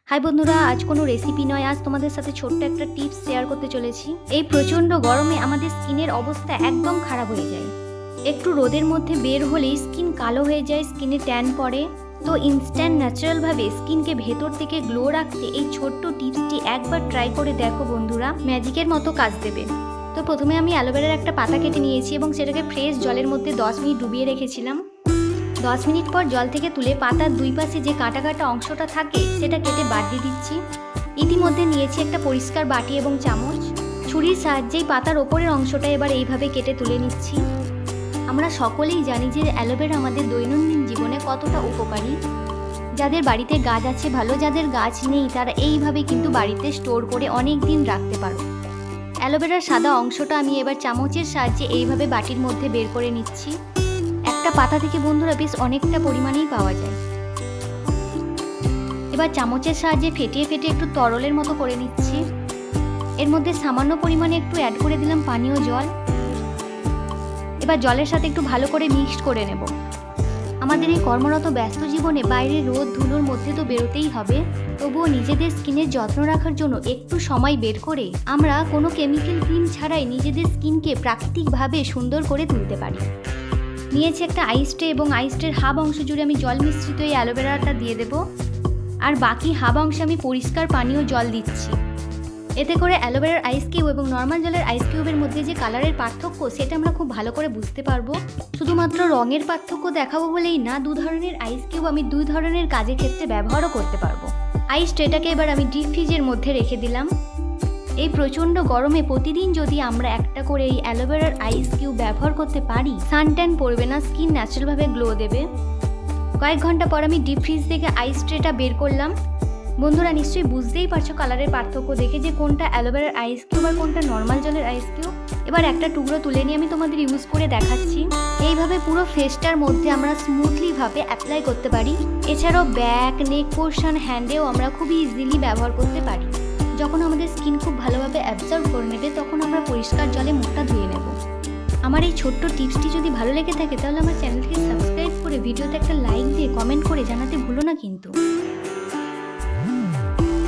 High বন্ধুরা, আজ কোনো রেসিপি নয়, আজ তোমাদের সাথে ছোট্ট একটা টিপস শেয়ার করতে চলেছি। এই প্রচণ্ড গরমে আমাদের স্কিনের অবস্থা একদম খারাপ হয়ে যায়। একটু রোদের মধ্যে বের হলেই স্কিন কালো হয়ে যায়, স্কিনে ট্যান পড়ে। তো ইনস্ট্যান্ট ন্যাচারালভাবে স্কিনকে ভেতর থেকে গ্লো রাখতে এই ছোট্ট টিপসটি একবার ট্রাই করে দেখো বন্ধুরা, ম্যাজিকের মতো কাজ দেবে। তো প্রথমে আমি অ্যালোভেরার একটা পাতা কেটে নিয়েছি এবং সেটাকে ফ্রেশ জলের মধ্যে 10 মিনিট ডুবিয়ে রেখেছিলাম। 10 মিনিট পর জল থেকে তুলে পাতার দুই পাশে যে কাটা কাটা অংশটা থাকে সেটা কেটে বাদ দিয়ে দিচ্ছি। ইতিমধ্যে নিয়েছি একটা পরিষ্কার বাটি এবং চামচ। ছুরির সাহায্যেই পাতার ওপরের অংশটা এবার এইভাবে কেটে তুলে নিচ্ছি। আমরা সকলেই জানি যে অ্যালোভেরা আমাদের দৈনন্দিন জীবনে কতটা উপকারী। যাদের বাড়িতে গাছ আছে ভালো, যাদের গাছ নেই তারা এইভাবে কিন্তু বাড়িতে স্টোর করে অনেক দিন রাখতে পারো। অ্যালোভেরার সাদা অংশটা আমি এবার চামচের সাহায্যে এইভাবে বাটির মধ্যে বের করে নিচ্ছি। একটা পাতা থেকে বন্ধুরা বেশ অনেকটা পরিমাণেই পাওয়া যায়। এবার চামচের সাহায্যে ফেটিয়ে ফেটিয়ে একটু তরলের মতো করে নিচ্ছি। এর মধ্যে সামান্য পরিমাণে একটু অ্যাড করে দিলাম পানীয় জল। এবার জলের সাথে একটু ভালো করে মিক্সড করে নেব। আমাদের এই কর্মরত ব্যস্ত জীবনে বাইরে রোদ ধুলোর মধ্যে তো বেরোতেই হবে, তবুও নিজেদের স্কিনের যত্ন রাখার জন্য একটু সময় বের করে আমরা কোনো কেমিক্যাল ক্রিম ছাড়াই নিজেদের স্কিনকে প্রাকৃতিকভাবে সুন্দর করে তুলতে পারি। নিয়েছি একটা আইস ট্রে এবং আইস ট্রের হাফ অংশ জুড়ে আমি জল মিশ্রিত এই অ্যালোভেরাটা দিয়ে দেবো, আর বাকি হাফ অংশে আমি পরিষ্কার পানীয় জল দিচ্ছি। এতে করে অ্যালোভেরার আইস কিউব এবং নর্মাল জলের আইস কিউবের মধ্যে যে কালারের পার্থক্য সেটা আমরা খুব ভালো করে বুঝতে পারবো। শুধুমাত্র রঙের পার্থক্য দেখাবো বলেই না, দু ধরনের আইস কিউব আমি দুই ধরনের কাজের ক্ষেত্রে ব্যবহারও করতে পারবো। আইস ট্রেটাকে এবার আমি ডিপ ফ্রিজের মধ্যে রেখে দিলাম। এই প্রচণ্ড গরমে প্রতিদিন যদি আমরা একটা করে এই অ্যালোভেরার আইস কিউব ব্যবহার করতে পারি, সানট্যান পড়বে না, স্কিন ন্যাচারালভাবে গ্লো দেবে। কয়েক ঘন্টা পর আমি ডিপ ফ্রিজ থেকে আইস ট্রেটা বের করলাম। বন্ধুরা নিশ্চয়ই বুঝতেই পারছো কালারের পার্থক্য দেখে যে কোনটা অ্যালোভেরার আইস কিউব আর কোনটা নর্মাল জলের আইস কিউব। এবার একটা টুকরো তুলে নিয়ে আমি তোমাদের ইউজ করে দেখাচ্ছি। এইভাবে পুরো ফেসটার মধ্যে আমরা স্মুথলিভাবে অ্যাপ্লাই করতে পারি। এছাড়াও ব্যাক, নেক পোর্শন, হ্যান্ডেও আমরা খুব ইজিলি ব্যবহার করতে পারি। যখন আমাদের স্কিন খুব ভালোভাবে অ্যাবজর্ব করে নেবে তখন আমরা পরিষ্কার জলে মুখটা ধুয়ে নেব। আমার এই ছোট্ট টিপসটি যদি ভালো লেগে থাকে তাহলে আমার চ্যানেলকে সাবস্ক্রাইব করে ভিডিওতে একটা লাইক দিয়ে কমেন্ট করে জানাতে ভুলো না কিন্তু।